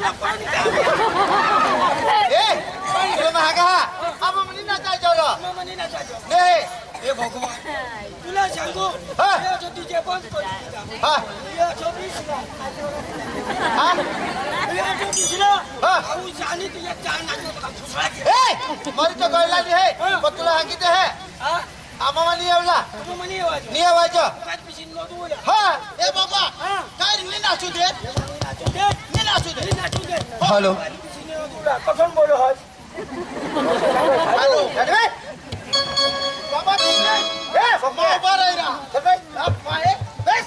तुला पाणी ए तुला महागा आम्हा म्हणी ना जायचं रो म्हणे ना जायचं नाही हे भगवान तुला सांगू हा. हे जो तुझे बंद करून दिला हा हे जो दिसला हा हे जो दिसला हा. आऊ जाणी तुझ्या चार नाकात घुसला ए मरी तो कळला नाही हे पण तुला सांगितलं हे हा आम्हा म्हणी येवला तू म्हणे वाज नाही आवायचं काय पिशीन नो तू बोला हा ए बाबा काय रे नाचू दे नाचू दे नाचू दे हॅलो तुला कसं बोलो हस हॅलो अरे बाबा ए बाबा उभा राही ना चल आप पाए बस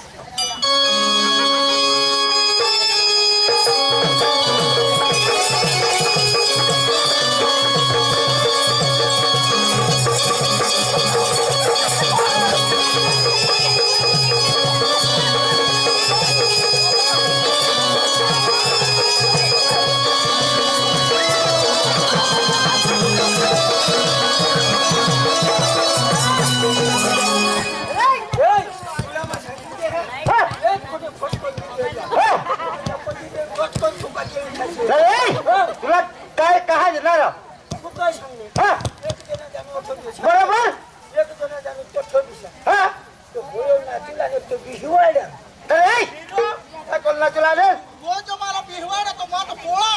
तुला काय कहा देणार बरोबर तुला मला बिहवाडा तो माझा पोळा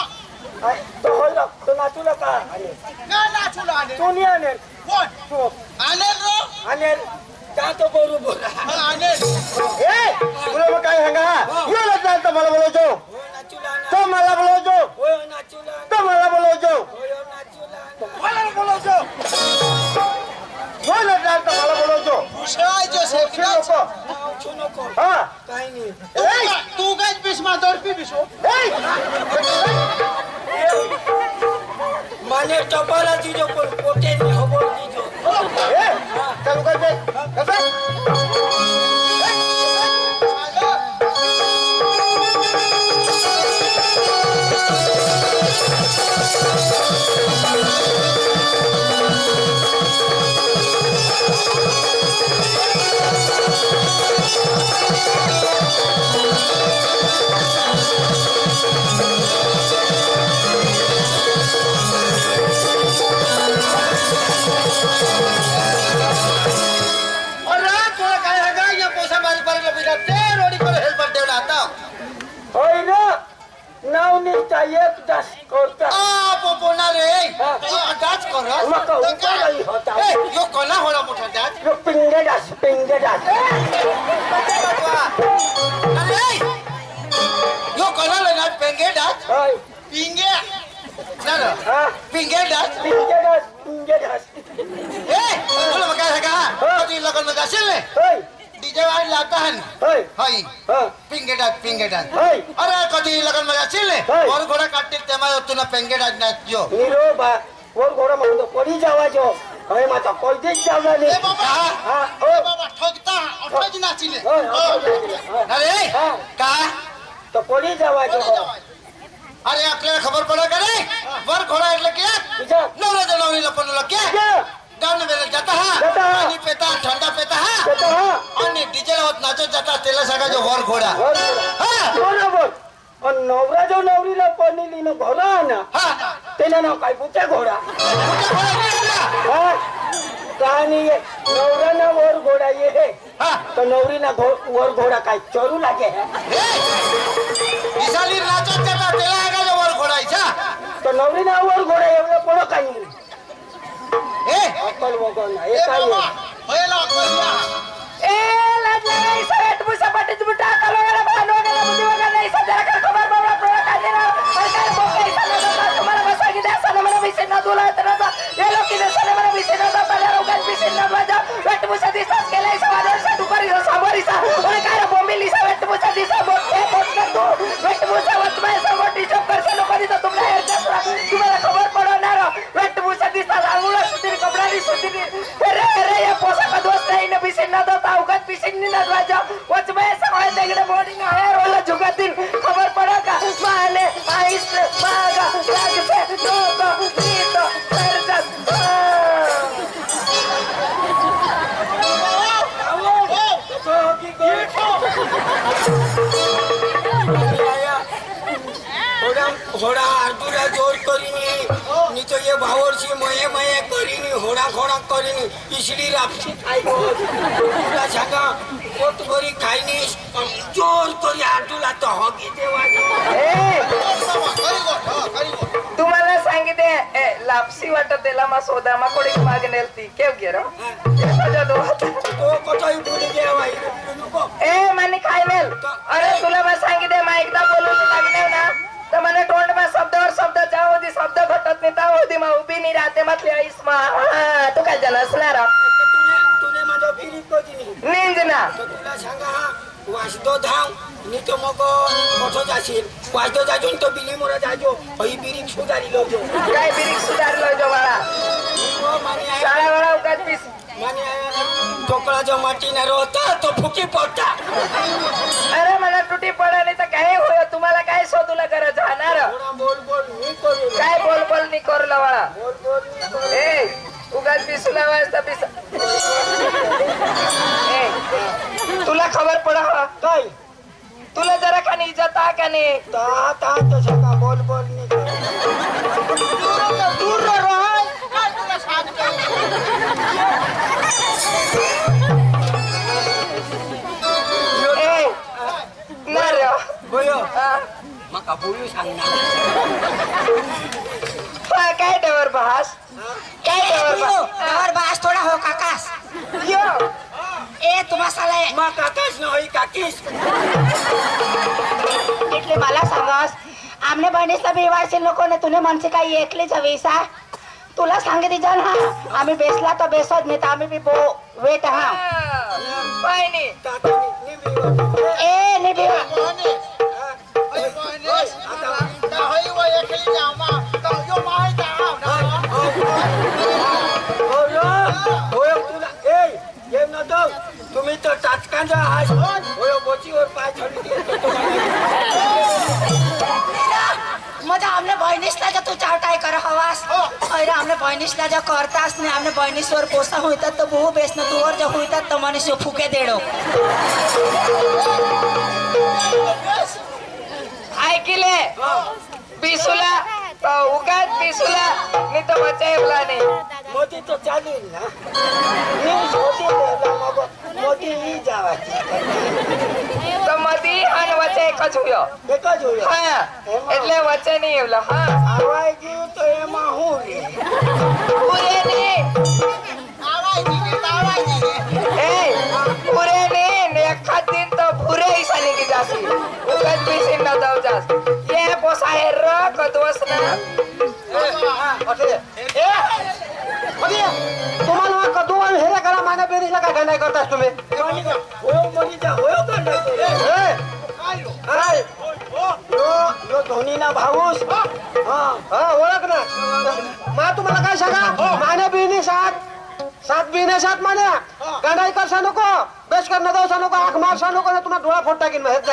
नाचूला का काय नाचूला आले तू नाही आणेल कोण तू आणेल रो आणेल जातो बरोबर आणेल ए तुला मग काय सांगा येला चालतं मला बोलवतो तो मला बोलवतो तो मला बोलवतो मला बोलवतो बोला चालतं मला बोलवतो नको हा काही नाही तू काय पिसमा दरपी पिसो माने टपाला दिजो पण पोटे नाही खबर दिजो ए चालू कर दे कसं एक दास करता पोपोना रे डाच कर यो कोना होला मोठा डाच यो पिंगे दास अरे यो कोना लेना पेंगे डाच पिंगे ना पिंगे डाच ए तुला मग काय सांगा कधी लग्न मध्ये असेल ने डीजे वाईट लावता है हाई पिंगे डाच अरे कधी लग्न मध्ये असेल ने और घोडा काटतील तेव्हा तुला पिंगे डाच नाचजो नीरो बा और घोडा म्हणतो पडी जावा जो अरे माता कोई देख जावा ने ए बाबा ठगता अठज नाचिले अरे का तो पडी जावा जो अरे आपल्याला खबर पडा का रे वर घोडा એટલે કે નવરા નવરી લપનલો કે गाँव में जाता है पानी पीता ठंडा पीता है और डीजे लावत नाचत जाता तेला सगळा जो वर घोडा बरोबर और नवरा जो नवरीला पणीलीनो घोडा ना तेना नाव काय बुचा घोडा कहानी ये नवरा ना वर घोडा ये है तो नवरी ना वर घोडा काय चोरू लागे इसाली नाचत जाता तेला सगळा जो वर घोडा इच्छा तो नवरी ना वर घोडा एवढा पडो काय ए अक्कल वगैरे ना हे काय होयला अक्कल ए लाजला नाही सगळ्यात मुसापाटी तुम्ही टाकालो गेला भांडो गेला बुद्धी वगैरे नाही सध्या कर खबर बाबा प्रयोग काढले ना सरकार बोके सांगतो तुम्हाला बसवागी द्या सण मला विषय ना तुला तर हे लोक की सण मला विषय ना पहिला लोकांना विषय ना वाजा वेट मुसा दिसताच केलाय समाधान सा दुपारी सामोरीसा आणि काय बोंबिलीसा वेट मुसा दिसा बोटे बोट करतो वेट मुसा वचमाय समोटी चोप करसे लोकांनी तर तुम्हाला खबर पडणार वेट मुसा दिसा अंगुला सुधीर कपडानी सुधीर अरे या पोशाख दोस्त नाही न विषय ना दता उगत पिसिंनी ना वाजा वचमाय सगळे तिकडे बोर्डिंग आहे रोला जुगातील खबर पडा का माने आईस मागा लागसे लोक गीत सरजत थोड़ा घोडा आरतुला जोर करीनी नी तो ये भावरची मये मये करीनी होडा घोडा करीनी इसली रापची खायगो तुला सांगा पोट भरी खायनीस जोर करी आरतुला तो हगी देवा तुम्हाला सांगितले लापसी वाटत त्याला मा सोदा मा कोडी मागे नेलती केव गेरो तो कटाई बोली देवा ए माने खाय नेल अरे तुला मा सांगितले मा एकदा बोलून लागले ना तर મને ટોંડમાં શબ્દवर શબ્દ જાઓ દી શબ્દ ઘટત ને તાઓ દી માં ઊભી ની રાતે મતલી આઈસ માં તો काय झालं असणार तुने माझा फिरी कोदिनी निंजना तो तुला सांगा वाजतो धाव नी तो मग कठो जाशील वाजतो जाजून तो बिली मोरा जाजो हई बिरी सुधारी लोजो काय बिरिक सुधारलो जो वाळा शाळा वाळा उगाच पीस माने ठोकळा जो माटी ना रोता तो फुकी पडता अरे मला तुटी पडा नाही तर काय होय तुम्हाला काय शोधूला गरज जाणार बोल बोल मी करू काय बोल बोल नी करला वाळा बोल बोल मी करू ए उगाच बिसुला वाजता बिस ए तुला खबर पडा काय तुला जरा खानी इज्जत आ का नाही ता ता तो सका बोल बोल मी दूर रहा काय तुला सांगतो ए ना रे बोयो हा मका बोलू सांग ना काय डवर बहास काय डवर और बास थोडा हो काकास यो ए तुम्हा साले मा काकाच न होई काकीस એટલે मला सांगास आमने बहिणीसला बेवायचे नको ने तुने मनसे काही एकलीच हवीसा तुला सांगितली जाण हा आम्ही बेसला तर बेसत नाही तर आम्ही बी बो वेट हा काय नाही काकी ए ने बी तुम्ही तर टाचकांचा हात होय बोचीवर पाय छडी मजा आमने बहिणीसला जर तू चावटाय कर हवास अरे आमने बहिणीसला जर करतास नाही आमने बहिणीसवर पोसा होईतात तर बहु बेसन तुवर जर होईतात तर मनुष्य फुके देडो ऐकिले बिसुला उगाच बिसुला मी तर बचावला नाही मोदी तो चालेल ना मी मोदी मग मोदी ही जावाची તો મધી અને વચ્ચે એક જ હુયો એક જ હોય હા એટલે વચ્ચે નહીં એવલો હા આવાય ગયું તો એમાં હું રે પૂરે નહીં એ પૂરે નહીં ને એક દિન તો પૂરે ઈસા નીકળી જાસી ઉગત પીસી ન દવ જાસ એ પોસાય ર કદવસ ના तुम्हाला कदू आणि हे करा माना बेरीला काय गंडाई करतास तुम्ही होय मनीचा होय काय यो धोनीना भाऊस हा ओळख ना मा तुम्हाला काय सांगा माने बिनी सात बिने सात माने गंडाई करसा नको बेस कर न दवसा नको आख मारसा नको ना तुम्हाला डोळा फोड टाकीन मग हेच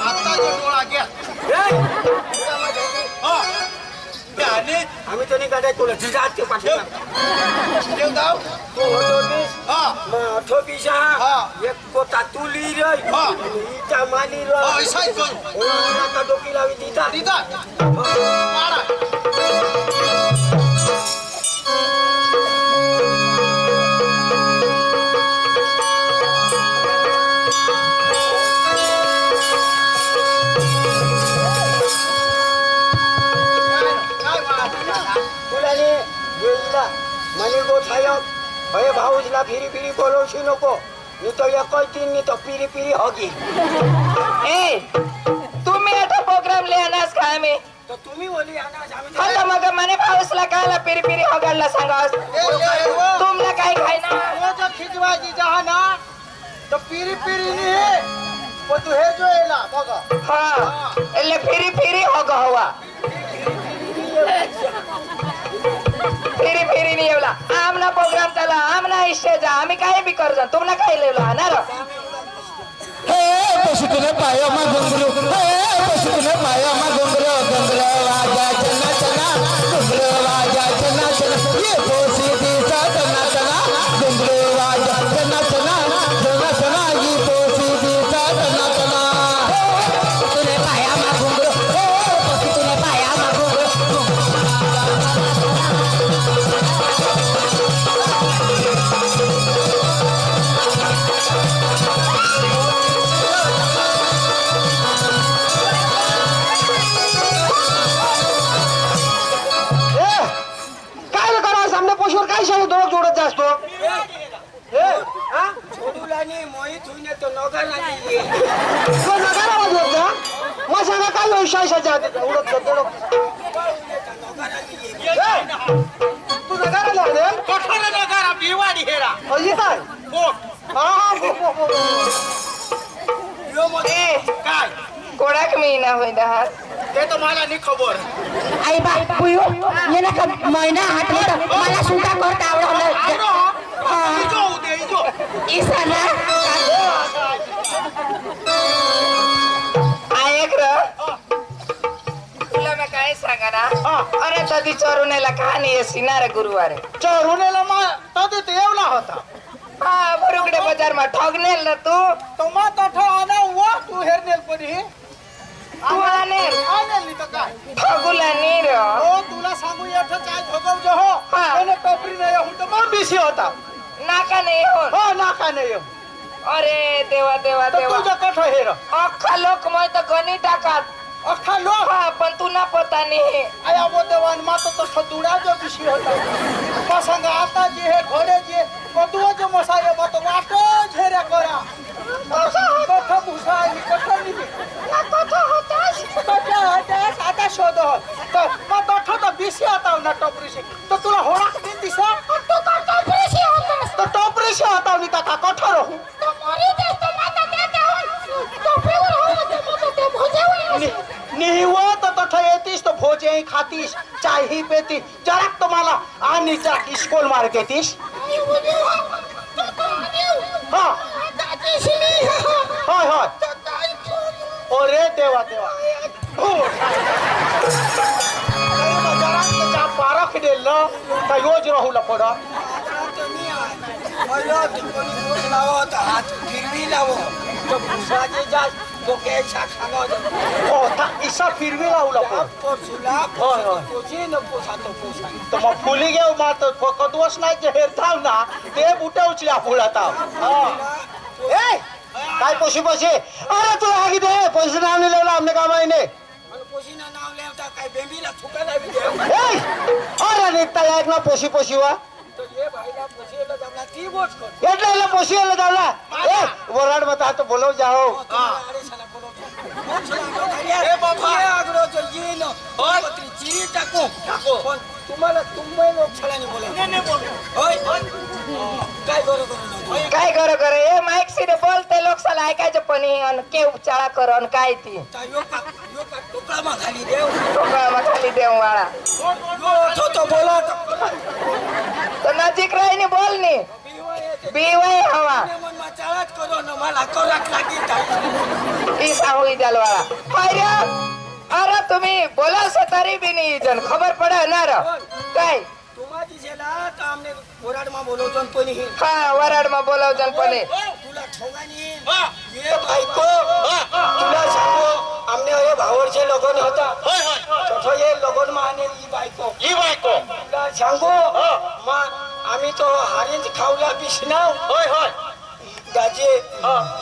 आता जो डोळा घ्या आम्ही तो नाही गाड्या तुला जात ते पाठव देव दाव तू होतो बीस हा अठो बीसा हा. एक कोता तुली रे हा. ईटा माली रे हा, ऐसाच करू. का डोकी लावी दीता दीदा मारा तुलाने येईला मनी गोठायक भय भाऊजला फिरी फिरी बोलवशी नको मी तो एकच दिन मी तो पिरी पिरी होगी ए तुम्ही आता प्रोग्राम लिहानास का आम्ही तर तुम्ही बोली अनाज आम्ही आता मग मने पाऊसला काला पिरी पिरी होगाडला सांगास तुमला काय खायना वो जो खिचवाजी जहा ना तो पीरी पीरी नहीं है वो तू है जो एला बगा हा એટલે ફીરી ફીરી હોગ હવા ફીરી ફીરી ની એવલા આમના પ્રોગ્રામ ચાલા આમના સ્ટેજ આમી કાઈ બી કરજો तुमला काय लेवला ना रे हे पशुतुने पायामा घुंगरू हे पशुतुने पायामा घुंगरू घुंगरू वाजा चना चना घुंगरू वाजा चना चना ये पोसी दिसा चना चना घुंगरू वाजा चना चना चना चना ये पोसी दिसा चना चना तुने पायामा घुंगरू हे तो नगारा वाजवत ना मग सांगा काय व्यवसायाच्या उडत तू नगारा लागेल कोठाला नगारा बिवाडी हेरा अजी काय कोट हा यो मध्ये काय कोणाक महिना होय दहात ते तर मला नाही खबर आई बा पुयो ये ना महिना हाटले तर मला सुद्धा करता आवडलं इजो उदे इजो ईसाना ऐक र तुला मी काय सांगा ना अरे तधी चोरुनेला कहाणी येसी ना रे गुरुवारे चोरुनेला मा तो ते येवला होता हा बरुकडे बाजार मा ठगनेल ना तू तो मा तो आना वा तू हेरनेल परी तू आणेल आनेल तर काय ठगुला नी र हो तुला सांगू येठ काय झोगव जो हो त्याने टोपरी नाही होत मग बिसी होता नाका नाही हो हो नाका नाही हो अरे देवा देवा देवा तुझं कठ हेर अख्खा लोक मग तर गणी टाकात अख्खा लोक हा पण तू ना पता नाही आया वो देवान मातो तो सदुडा जो बिसी होता मग सांगा आता जे हे घोडे जे कदुआ जो मसाले मत वाटो झेऱ्या करा कठ भुसा आणि कठ निघे कठ होतास आता शोध तर मग कठ तर बिसी आता ना टोपरीशी तर तुला होळा दिन दिसा तू का टोपरीशी होतास तर टोपरीशी आता नि का कठ रहू तो मरी दे तो माता देते हो टोपरीवर हो ते मत ते भोजे निहिवत तठ येतीस तो भोजे खातीस चाही पेती जराक तुम्हाला आणि जराक स्कूल मार्केटीस हा होय होय अरे देवा देवा जराक पारख देल ना योज राहूला पडा हात फिरवी लावो तो भुसाचे जास्त डोक्याच्या खाना इसा फिरवी लावला होय होय तर मग फुली घेऊ मात कदवस नाही जे हेरताव ना ते बुटे उचल्या फुलाताव ए काय पोशी पोशी अरे तू आगी दे पैसे नाव नाही लावला आमने काम आहे ने अरे निघता एक ना पोशी पोशी वा એટલે પોસી એટલે દાવલા એ વરાડ બતા તો બોલો જાઓ ए बाबा આગળો તો જીનો પત્રી ચીરી टाकू पण तुम्हाला तुम्ही लोक छळाने बोला ने बोल होय काय करू काय कर करे ए माईक सिरे बोलते लोक साला ऐकायचं पण अन के उपचारा कर अन काय ती यो का टोकळा मा खाली देव टोकळा खाली देव वाळा यो तो बोला तो नजीक राहीने बोल नी बीवाय हवा मन मा चाळत करो न मला कोराक लागी ई साहुई जलवाळा हाय अरे तुम्ही बोला तरी बी नाही जण खबर पडे ना र काय तुम्हाची शेला तर आमने वराड मा बोलवतो कोणी हा वराड मा बोलवजन पणे तुला ठोगानी ये बायको तुला सांगू आमने हे भावरचे लगन होता होय होय तसं हे लगन मा आने ही बायको तुला सांगू मा आम्ही तो हारेंच खावला बिसना होय होय दाजे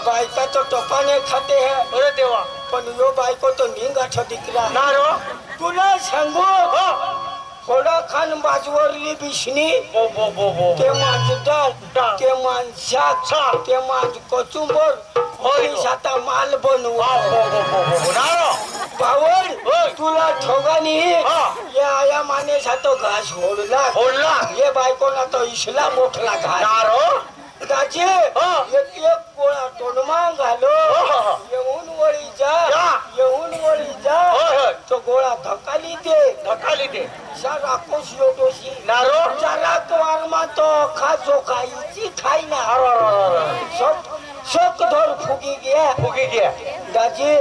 बायका तो टोपाने खाते है अरे देवा पण यो बायको तो निंगाठ दिकला ना रो तुला सांगू थोडा खान बाजवरली बिशनी बो बो बो बो ते मांजदार ते मांशाक ते मांज कोचुंबर होई साता माल बनवा बो बो बो बो ना रो बावड तुला ठोगानी ये आया माने सातो घास होडला ये बायको ना तो इसला मोठला घास ना रो दाजे एक गोळा तोंडमा घालो येऊन वळी जा तो गोळा धकाली दे सारा कोशियो दोशी नारो जरा तो आरमा तो खाजो खाईची खाई ना शोक धर फुगी गया दाजी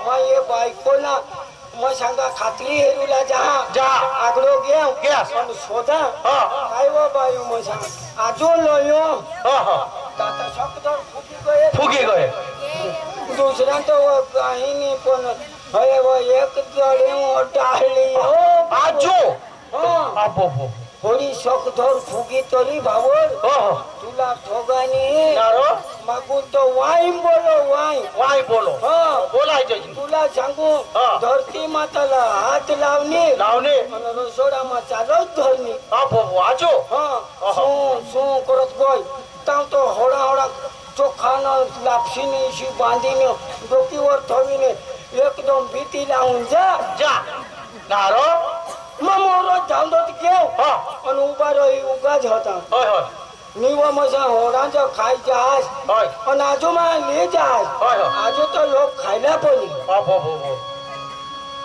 मैं ये बायको ना मैं सांगा खातली हेरूला जा आगड़ो गया सोदा काय वो बायू मैं सांगा आजो लयो दाता शोक धर फुगी गए दुसरा तो वो काहीनी पण हय वो एक जडे डाळली आजो बो होडी शोक धर फुगी तरी भावड तुला ठोगानी नारो मागून तो वाईम वाई बोलो बोलायचं तुला सांगू धरती माताला हात लावणे लावणे रसोडा मा चालत धरणी आजो सू करत गोय ताव तो होडा चोखा न लापशीने अशी बांधीने डोकीवर ठेवीने एकदम भीती लावून जा नारो मग मोरच धावतो घेऊ हा आणि उभा रही उगाच होता होय होय निवा मजा होरांचा खाय जास होय आणि आजो मा ले जास होय होय आजो तर लोक खायला पण हो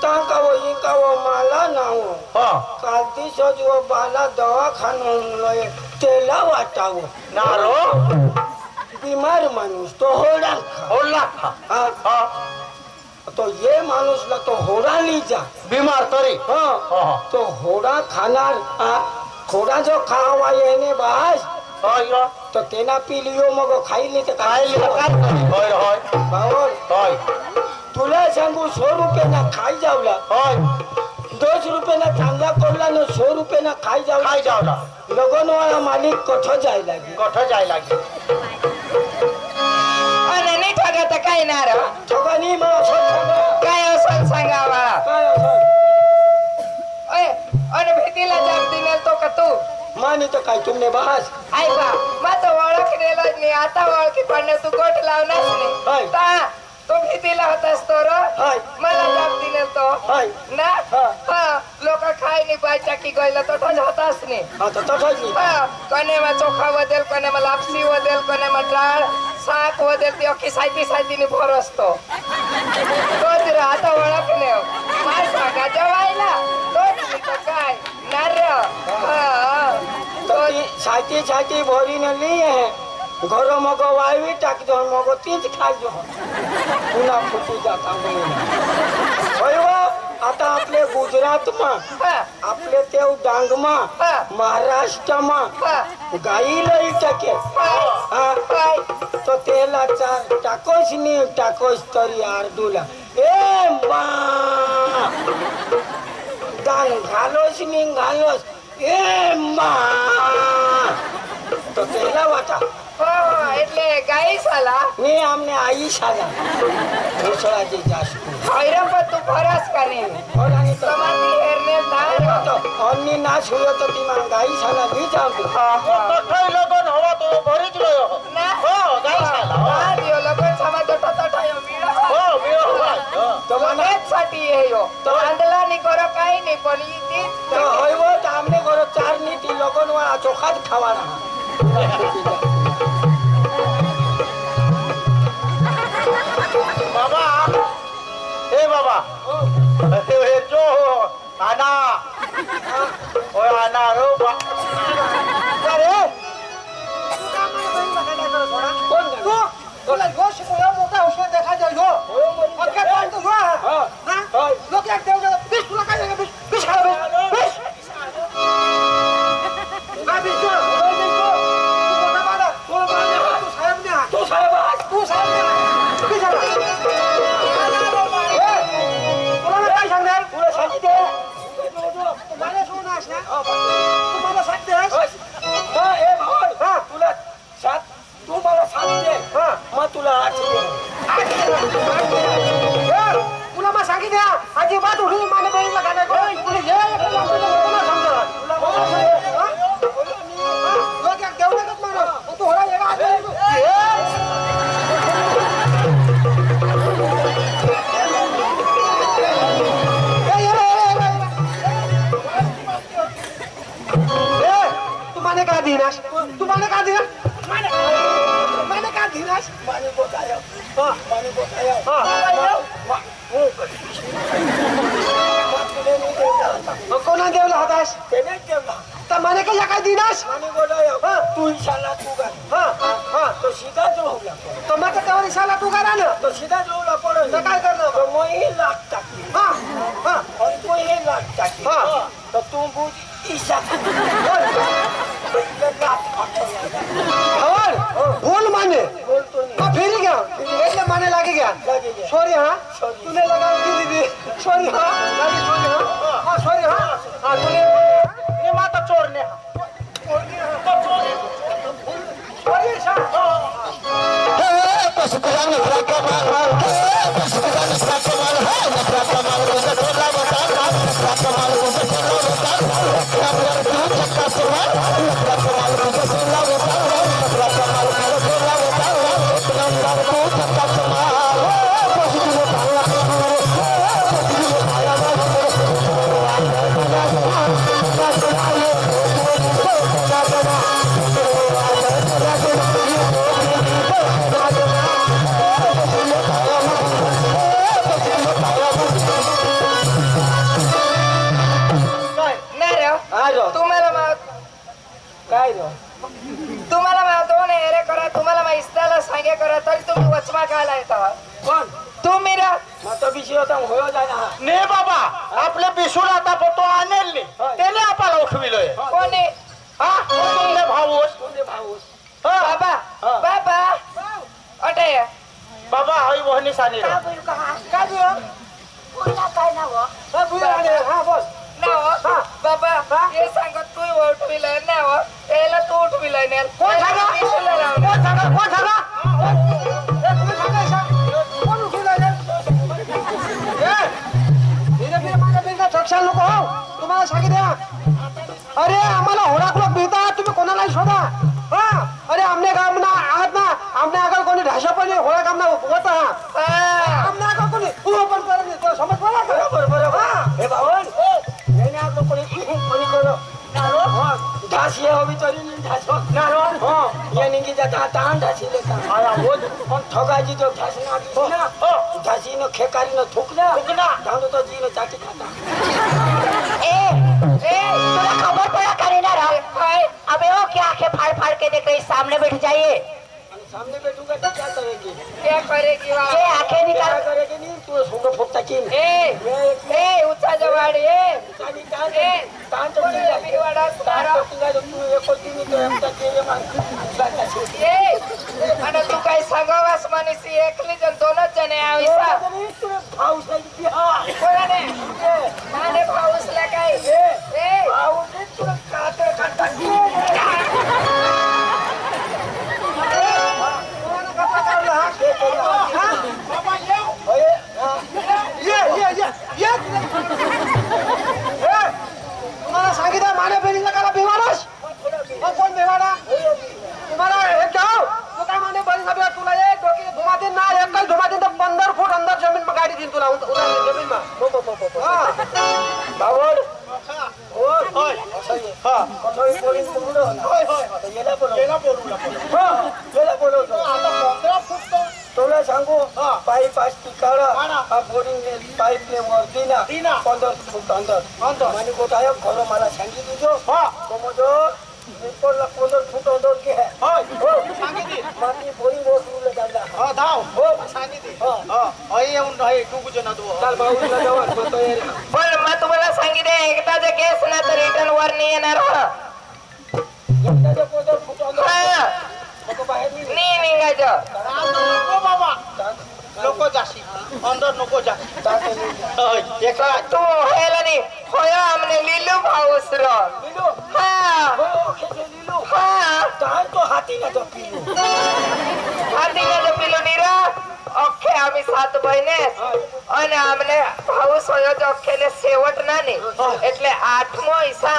टाकावं इकावं मला नाव हा काल दिवस व बाला दवाखाना त्याला वाटावं नारो बिमार माणूस तो होडा होला हा हा तो ये माणूसला तो होडा ली जा बीमार तरी हा हा तो होडा खाणार घोडा जो खावा येणे बास होय तो तेना पी लियो मग खाईली तर काय काय होय होय भावर होय तुला सांगू 100 रुपयाना खाई जावला होय 2 रुपयाना चांगला कोल्ला न 100 रुपयाना खाई जावला काय जावला लगन वाला मालिक कठ जाय लागे कठ जाय लागे अरे नाही ठगत काय ना रे ठगानी मग असं ठगा काय असं सांगावा काय असं अरे भीतीला जाब दिनेल तो का तू मानी तर काय तुमने बहास ऐका माझं ओळख नेलाच नाही आता ओळखी पडणे तू गोट लावणारच हाय. नाही ता तो भीतीला होतास तो हाय. मला जाब दिनेल तो हाय. ना हा. हा लोक खाय नाही पाहिजे की गयला तो होताच नाही आता तसाच हा, कोणे मग चोखा वदेल कोणे मग लापसी वदेल कोणे मग डाळ साक वदेल ती अख्खी सायतीने भर असतो तोच रे आता ओळख नाही माय सांगा जेवायला तोच मी तर काय नार्य छाती छाती भरी न ली है घर मग वाळवी टाकतो मग तीच खायचो पुन्हा फुटी जाता आता आपले गुजरात मा आपले तेव डांग मा महाराष्ट्र मा गाई लई टके तो तेला टाकोस नी टाकोस तरी आरडूला ए मा दान घालोस नी घालोस ए मा तो तेला वाटा એટલે ગાઈ સાલા ने आमने आई शाला घोसळाची जास्त हैराण पण तू फरस का नाही और आणि तो समाधी हेरने धार तो अन्नी नाश हुयो तो ती मान गाई शाला ली जाऊ कठई लगन हवा तो भरीच लयो ना हो गाई शाला हा दियो लगन समाज टटायो मिळा हो मिळो तो मना साठी हे यो तो आंदला नाही करो काही नाही पण ई ती तो होयवो तो आमने घरो 4 नी ती लोगन वाला चोखात खावाना बाबा हे बाबा हे जो आना ओय आना रो अरे तू का मला बहीण बघायला कर थोडा कोण तू तुला जो शिकवला मोठा औषध देखा जायो और क्या काम तो हुआ हां लोग एक देव बिस तुला काय बिस बिस खा बिस का बिस जो तू मोठा बाळा तू साहेब ने तू साहेब ने बिस तुला काय सांगणार तुला सांगितले मला सोनास ना तू मला सांगतेस हा ए भाऊ हा तुला सात तू मला सांगते हा मग तुला 8 तुला मग सांगितले अजिबात उठून मला बहीणला काय तुला जे तुला समजा लोक एक देऊ नका माणूस तू होला येगा तुम्हाने का दिनाश तुम्हाने का दिनाश मैंने का दिनाश माने बताया हां माने बताया हां कोणा देवला होतास त्याने देवला तर माने का काय दिनाश माने बोलाया हां तू इशाला तू गा हां हां तो सीधा जो होगा तो मैं तो तेवर इशाला तू करा ना तो सीधा जो ला पड़ो तो काय करना तो मैं ही लाख टाकी हां हां और तू ही लाख टाकी हां तो तू बुझ ईशा बोल माने फिर गया એટલે માને લાગી ગયા સોરી હા તુને લગાવી દીધી સોરી હા લાગી સોરી હા હા સોરી હા હા તુને ये माता चोरने સોરી સા पशुकरण कमाल पशुकरण कमाल है नफरत कमाल को छोड़ा बता नफरत कमाल को छोड़ा बता नफरत तू चक्का सवाल नफरत कमाल को छोड़ा बता नफरत कमाल को छोड़ा बता बिशी होता होयो जाय ना ने बाबा आपले बिसूर आता फोटो आणेल नी त्याने आपल्याला उठविलोय कोणी हा तुमने भाऊस तुझे भाऊस बाबा बाबा अटे बाबा हई वहनी सानी रे काय बियो काय नाव हा बोल नाव बाबा हे सांगत तू उठविलंय नाव याला तू उठविलंय नेल कोण सांगा कोण सांगा कोण सांगा कोण सांगा कोण उठवलं माझ्या बिलचा चक्षाल नको हो तुम्हाला सांगितलं अरे आम्हाला होडाक लोक मिळतात तुम्ही कोणालाही शोधा हा अरे आमने काम ना आहात ना आमने अगर कोणी ढाशा पण होळा काम ना होत आमने अगर कोणी पण करत समज पडला बरोबर हे भावन येणे आपलं कोणी करो घास ये हवी तरी घास ये निघी जाता ताण घासी लेता पण ठगायची जो घास ना दिसली ना घासीनं खेकारीनं थुकना धावतो तो जीनं चाटी खाता तुला खबर पड़ा करीना अबे वो क्या आंखें फाड़ फाड़ के देख रही सामने बैठ जाइए सामने बैठूंगा तो क्या करेगी क्या करेगी वा ये आंखें निकाल क्या करेगी नहीं तू सोंग फुकता की ए उच्चा जवाडी ताण तो ठीक आहे भिवाडा ताण तो ठीक आहे तू एको दिनी तो एकटा केले आणि तू काय सांगावास मनीसी एकली जण दोनच जण आविसा भाऊ सांगितली हा कोणाने माने पाऊसला काय भाऊ तुला काटे काटा तुम्हाला सांगितलं माने बहिणीला काला भिवाडास कोण भिवाडा तुम्हाला एक जाओ तू काय माने बहिणी तुला एक डोकी धुमा देईन ना एक काही धुमा देईन तर 15 फूट अंदर जमीन में गाडी देईन तुला जमीन में बावड होय हा कठोरी पोरी बोलू होय गेला बोलू आता 15 फूट तुला सांगू पाईप असती काढा बोरिंग पाईप ने वर दिना 15 फूट अंदर माने गोटाय घर मला सांगितली जो तो मजो निकोला 15 फूट अंदर के है हो सांगितली माती बोरिंग वर तुला जायला धाव हो सांगितली अय येऊन नाही तू कुठे ना तू चल भाऊला जवळ बोलतो पण मग तुम्हाला सांगितले एकदा जर केस ना तर रिटर्न वर नाही येणार एकदा 15 फूट अंदर नको बाहेर नाही निघायचं नको बाबा नको जाशी अंदर नको जा एकला तू व्हायला नाही होय आमने लिलू भाऊस रो लीलो हा हो खेचे लीलो हा तार तो हाती ना तो पिलो आधी माझं पिलो निरा अख्खे आम्ही 7 बहिणेस અને આમને ભાઉસ હોયો જો અખ્ખેને સેવટ ના ને એટલે 8મો ઈસા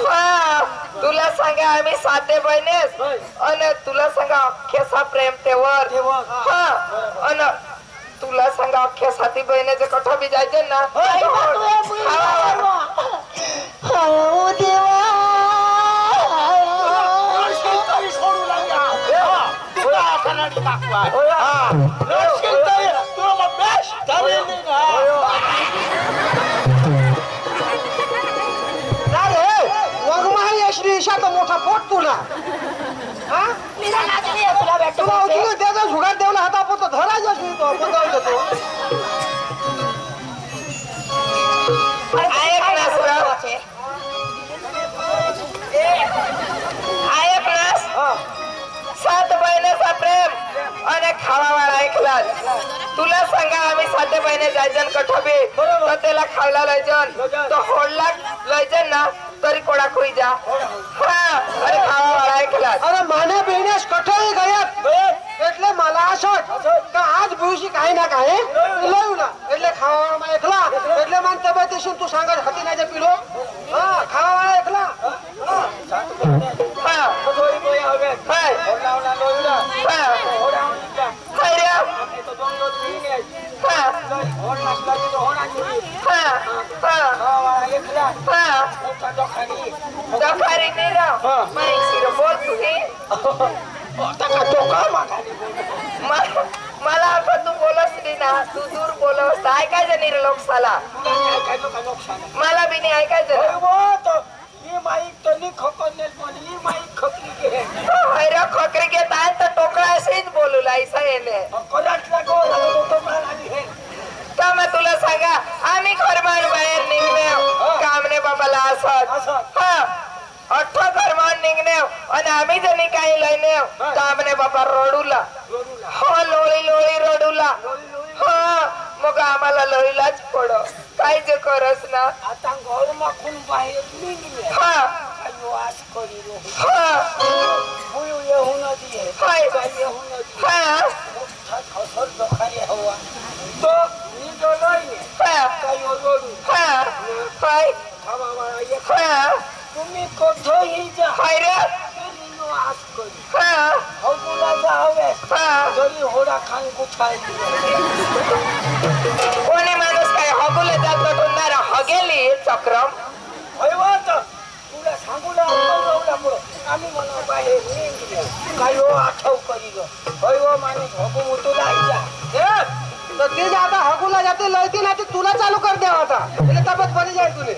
હા तुला सांगा आम्ही 7 बहिणेस અને तुला सांगा अख्खे सा प्रेम तेवर हा અને तुला सांगा अख्ख्या 7 बहिणीचे कठो बी जायचे ना मोठा पोट तुला तुला उचलून त्याचा झुगार देवला हाता पोत धरायचा तो सात बहिणीचा प्रेम आणि खावावाळा ऐकला तुला सांगा आम्ही 7 बहिणी जायजन कठबी तर त्याला खायला लयजन तो होडला लयजन ना तरी कोणा खोई जा हा अरे खावावाळा ऐकला अरे माने बहिणीस कठोही गयात એટલે मला असं का आज दिवशी काही ना काही लयला એટલે ખાવામાં એકલા એટલે મન તબેતીશું તું सांगत હતી ના જે પીલો હા ખાવા એકલા हा કઠોરી કોઈ આવે हाय ઓલાવલા લોયલા हा ઓડાવલા हाय रे તો દોનો પીને हा ઓડલા લાગી તો ઓડા हा हा ખાવા એકલા हा મોટા દોખાની दखारी नाही राव माई शिरो बोल तुम्ही टाका टोका मागाली मला आपण तू बोलस नाही ना तू दूर बोलस ऐकायचं नाही रे लोकसाला ऐकायचं का नुकसान मला बी नाही ऐकायचं अरे वो तो ये माईक तो नहीं खकरने बोली ये माईक खकरी के है हैरा खोकरी घेत आहे तर टोकळा असेच बोलू लायसा येणे कराट लगो तो मारानी है का अठ्ठा घरमान निघणे आणि आम्ही जणी काही लयने तामने बाबा रडूला हो लोळी लोळी रडूला हा मग आम्हाला लोळीलाच पड काय जे करस ना आता घर माखून बाहेर निघले हा वास करी रो हा बुयू येऊन दिए हाय. काय येऊन दिए हा मोठा खसर दखारी हवा तो मी डोलाय हा काय ओरडू हा हाय खावा मला एक हा तुम्ही कोठेही जा हाय रे तुम्ही वास करी हा हौला जावे हा जरी होडा खान कुठाय कोणी माणूस काय हगुले जातो टुनणार हगेली चक्रम हैवात तुला सांगू लागला पुढं आम्ही म्हणा बाहेर निघले काय हो आठव करी ग हैव माणूस हगू मुतू जायचा तर ते जे आता हगूला जाते लयती ना ते तुला चालू कर द्या आता त्याला तब्येत बरी जाईल तुले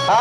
हा